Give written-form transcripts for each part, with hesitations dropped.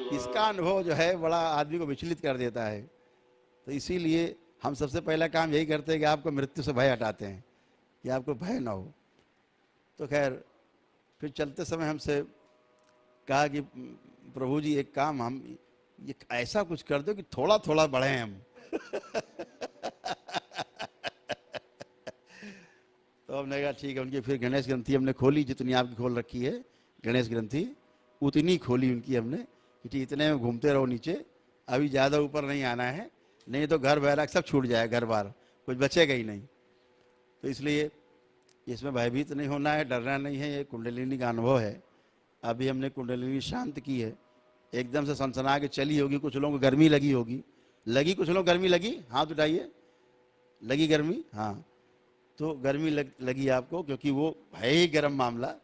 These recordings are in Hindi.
इसका अनुभव जो है बड़ा आदमी को विचलित कर देता है। तो इसीलिए हम सबसे पहला काम यही करते हैं कि आपको मृत्यु से भय हटाते हैं, कि आपको भय ना हो। तो खैर फिर चलते समय हमसे कहा कि प्रभु जी एक काम, हम ये ऐसा कुछ कर दो कि थोड़ा थोड़ा बढ़े हम। तो हमने कहा ठीक है। उनकी फिर गणेश ग्रंथि हमने खोली, जितनी आपकी खोल रखी है गणेश ग्रंथि उतनी खोली उनकी हमने, कि इतने में घूमते रहो नीचे, अभी ज़्यादा ऊपर नहीं आना है, नहीं तो घर बैराग सब छूट जाए, घर बार कुछ बचेगा ही नहीं। तो इसलिए इसमें भयभीत नहीं होना है, डरना नहीं है। ये कुंडलिनी का अनुभव है। अभी हमने कुंडलिनी शांत की है, एकदम से सनसना के चली होगी। कुछ लोगों को गर्मी लगी होगी, लगी कुछ लोग गर्मी लगी, हाथ उठाइए। लगी गर्मी? हाँ, तो गर्मी लगी आपको, क्योंकि वो है ही गर्म मामला।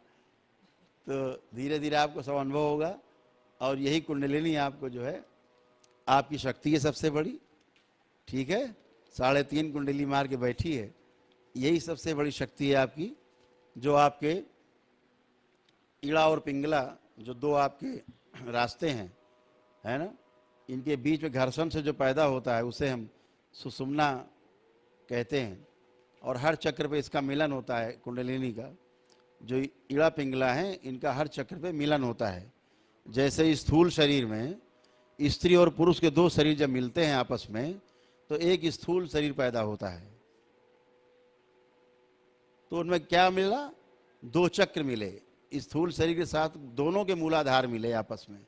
तो धीरे धीरे आपको सब अनुभव होगा। और यही कुंडलिनी आपको जो है आपकी शक्ति है सबसे बड़ी, ठीक है। 3.5 कुंडली मार के बैठी है, यही सबसे बड़ी शक्ति है आपकी, जो आपके ईड़ा और पिंगला जो दो आपके रास्ते हैं, है ना, इनके बीच में घर्षण से जो पैदा होता है उसे हम सुषुम्ना कहते हैं। और हर चक्र पे इसका मिलन होता है। कुंडलिनी का जो ईड़ा पिंगला है, इनका हर चक्र पे मिलन होता है। जैसे स्थूल शरीर में स्त्री और पुरुष के दो शरीर जब मिलते हैं आपस में, तो एक स्थूल शरीर पैदा होता है। तो उनमें क्या मिला? दो चक्र मिले, स्थूल शरीर के साथ दोनों के मूलाधार मिले आपस में,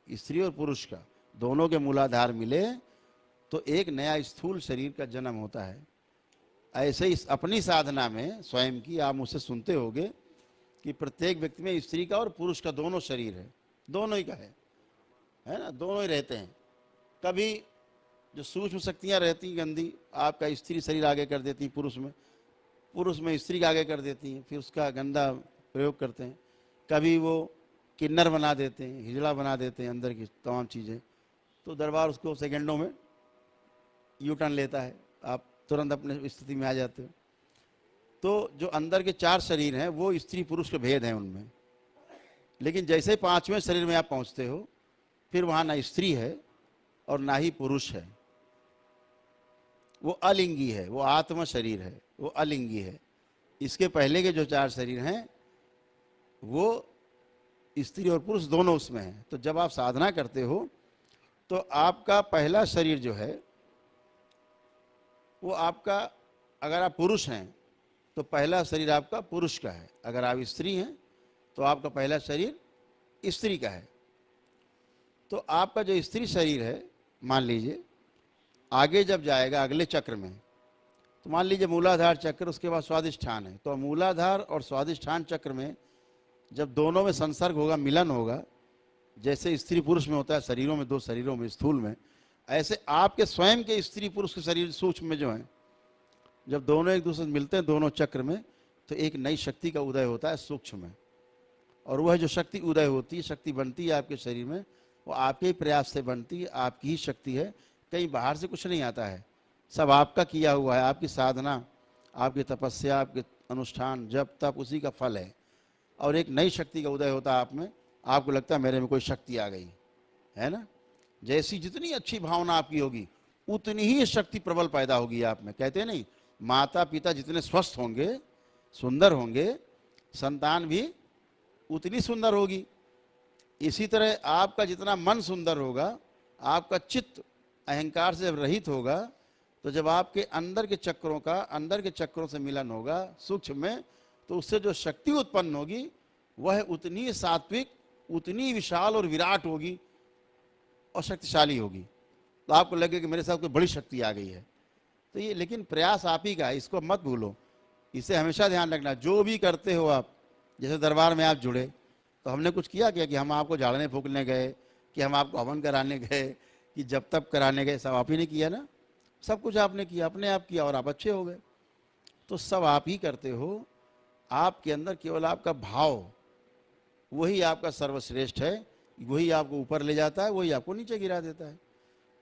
स्त्री और पुरुष का दोनों के मूलाधार मिले, तो एक नया स्थूल शरीर का जन्म होता है। ऐसे ही अपनी साधना में स्वयं की आप मुझसे सुनते होंगे कि प्रत्येक व्यक्ति में स्त्री का और पुरुष का दोनों शरीर है, दोनों ही का है ना, दोनों ही रहते हैं। कभी जो सूक्ष्म शक्तियाँ रहती गंदी, आपका स्त्री शरीर आगे कर देती, पुरुष में स्त्री का आगे कर देती हैं, फिर उसका गंदा प्रयोग करते हैं। कभी वो किन्नर बना देते हैं, हिजड़ा बना देते हैं, अंदर की तमाम चीज़ें। तो दरबार उसको सेकंडों में यू टर्न लेता है, आप तुरंत अपने स्थिति में आ जाते हो। तो जो अंदर के 4 शरीर हैं वो स्त्री पुरुष के भेद हैं उनमें। लेकिन जैसे ही 5वें शरीर में आप पहुंचते हो, फिर वहाँ ना स्त्री है और ना ही पुरुष है, वो अलिंगी है, वो आत्म शरीर है, वो अलिंगी है। इसके पहले के जो 4 शरीर हैं वो स्त्री और पुरुष दोनों उसमें हैं। तो जब आप साधना करते हो तो आपका पहला शरीर जो है वो आपका, अगर आप पुरुष हैं तो पहला शरीर आपका पुरुष का है, अगर आप स्त्री हैं तो आपका पहला शरीर स्त्री का है। तो आपका जो स्त्री शरीर है, मान लीजिए आगे जब जाएगा अगले चक्र में, तो मान लीजिए मूलाधार चक्र, उसके बाद स्वादिष्ठान है। तो मूलाधार और स्वादिष्ठान चक्र में जब दोनों में संसर्ग होगा, मिलन होगा, जैसे स्त्री पुरुष में होता है शरीरों में, 2 शरीरों में स्थूल में, ऐसे आपके स्वयं के स्त्री पुरुष के शरीर सूक्ष्म में जो हैं, जब दोनों एक दूसरे से मिलते हैं दोनों चक्र में, तो एक नई शक्ति का उदय होता है सूक्ष्म में। और वह जो शक्ति उदय होती है, शक्ति बनती है आपके शरीर में, वो आपके ही प्रयास से बनती है, आपकी ही शक्ति है, कहीं बाहर से कुछ नहीं आता है, सब आपका किया हुआ है। आपकी साधना, आपकी तपस्या, आपके अनुष्ठान, जब तप, उसी का फल है। और एक नई शक्ति का उदय होता है आप में, आपको लगता है मेरे में कोई शक्ति आ गई है ना। जैसी जितनी अच्छी भावना आपकी होगी उतनी ही शक्ति प्रबल पैदा होगी आप में। कहते हैं नहीं, माता पिता जितने स्वस्थ होंगे, सुंदर होंगे, संतान भी उतनी सुंदर होगी। इसी तरह आपका जितना मन सुंदर होगा, आपका चित्त अहंकार से रहित होगा, तो जब आपके अंदर के चक्रों का, अंदर के चक्रों से मिलन होगा सूक्ष्म में, तो उससे जो शक्ति उत्पन्न होगी वह उतनी सात्विक, उतनी विशाल और विराट होगी और शक्तिशाली होगी। तो आपको लगे कि मेरे साथ कोई बड़ी शक्ति आ गई है। तो ये लेकिन प्रयास आप ही का है, इसको मत भूलो, इसे हमेशा ध्यान रखना। जो भी करते हो आप, जैसे दरबार में आप जुड़े, तो हमने कुछ किया क्या कि हम आपको झाड़ने फूकने गए, कि हम आपको हवन कराने गए, कि जब तब कराने गए? सब आप ही ने किया ना, सब कुछ आपने किया, अपने आप किया और आप अच्छे हो गए। तो सब आप ही करते हो। आपके अंदर केवल आपका भाव, वही आपका सर्वश्रेष्ठ है, वही आपको ऊपर ले जाता है, वही आपको नीचे गिरा देता है।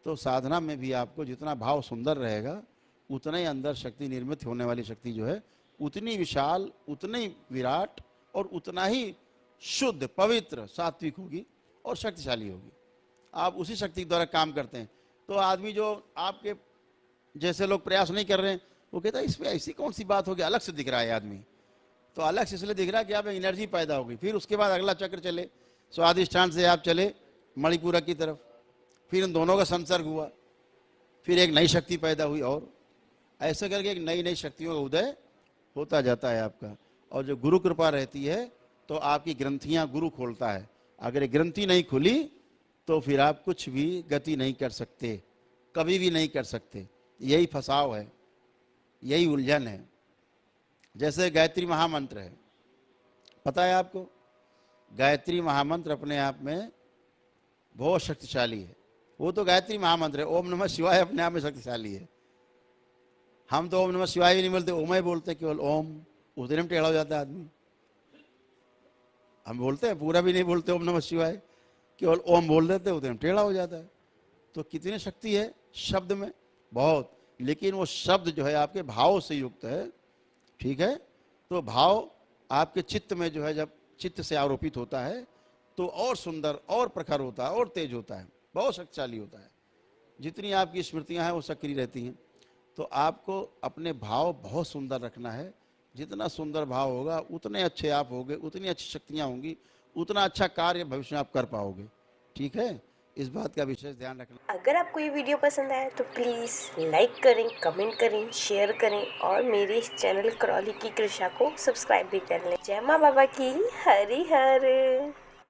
तो साधना में भी आपको जितना भाव सुंदर रहेगा, उतना ही अंदर शक्ति निर्मित होने वाली शक्ति जो है उतनी विशाल, उतनी विराट और उतना ही शुद्ध, पवित्र, सात्विक होगी। और शक्तिशाली होगी। आप उसी शक्ति के द्वारा काम करते हैं। तो आदमी जो आपके जैसे लोग प्रयास नहीं कर रहे हैं, वो कहता है इसमें ऐसी कौन सी बात होगी, अलग से दिख रहा है आदमी। तो अलग से इसलिए दिख रहा है कि आप में एनर्जी पैदा होगी। फिर उसके बाद अगला चक्र चले, स्वादिष्ठान से आप चले मणिपूरक की तरफ, फिर इन दोनों का संसर्ग हुआ, फिर एक नई शक्ति पैदा हुई, और ऐसे करके एक नई नई शक्तियों का उदय होता जाता है आपका। और जो गुरु कृपा रहती है तो आपकी ग्रंथियां गुरु खोलता है। अगर ये ग्रंथि नहीं खुली तो फिर आप कुछ भी गति नहीं कर सकते, कभी भी नहीं कर सकते। यही फंसाव है, यही उलझन है। जैसे गायत्री महामंत्र है, पता है आपको, गायत्री महामंत्र अपने आप में बहुत शक्तिशाली है। वो तो गायत्री महामंत्र है, ओम नमः शिवाय अपने आप में शक्तिशाली है। हम तो ओम नमः शिवाय भी नहीं बोलते, ओम ही बोलते हैं, केवल ओम। उतने में टेढ़ा हो जाता है आदमी। हम बोलते हैं, पूरा भी नहीं बोलते ओम नमः शिवाय, केवल ओम बोल देते हैं, उतने में टेढ़ा हो जाता है। तो कितनी शक्ति है शब्द में, बहुत। लेकिन वो शब्द जो है आपके भाव से युक्त है, ठीक है। तो भाव आपके चित्त में जो है, जब चित्त से आरोपित होता है तो और सुंदर और प्रखर होता है और तेज होता है, बहुत शक्तिशाली होता है। जितनी आपकी स्मृतियां हैं वो सक्रिय रहती हैं। तो आपको अपने भाव बहुत सुंदर रखना है। जितना सुंदर भाव होगा उतने अच्छे आप होगे, उतनी अच्छी शक्तियां होंगी, उतना अच्छा कार्य भविष्य में आप कर पाओगे, ठीक है। इस बात का विशेष ध्यान रखना। अगर आपको ये वीडियो पसंद आया तो प्लीज़ लाइक करें, कमेंट करें, शेयर करें और मेरे इस चैनल करौली की कृषा को सब्सक्राइब भी कर लें। जय माँ बाबा की, हरि हर।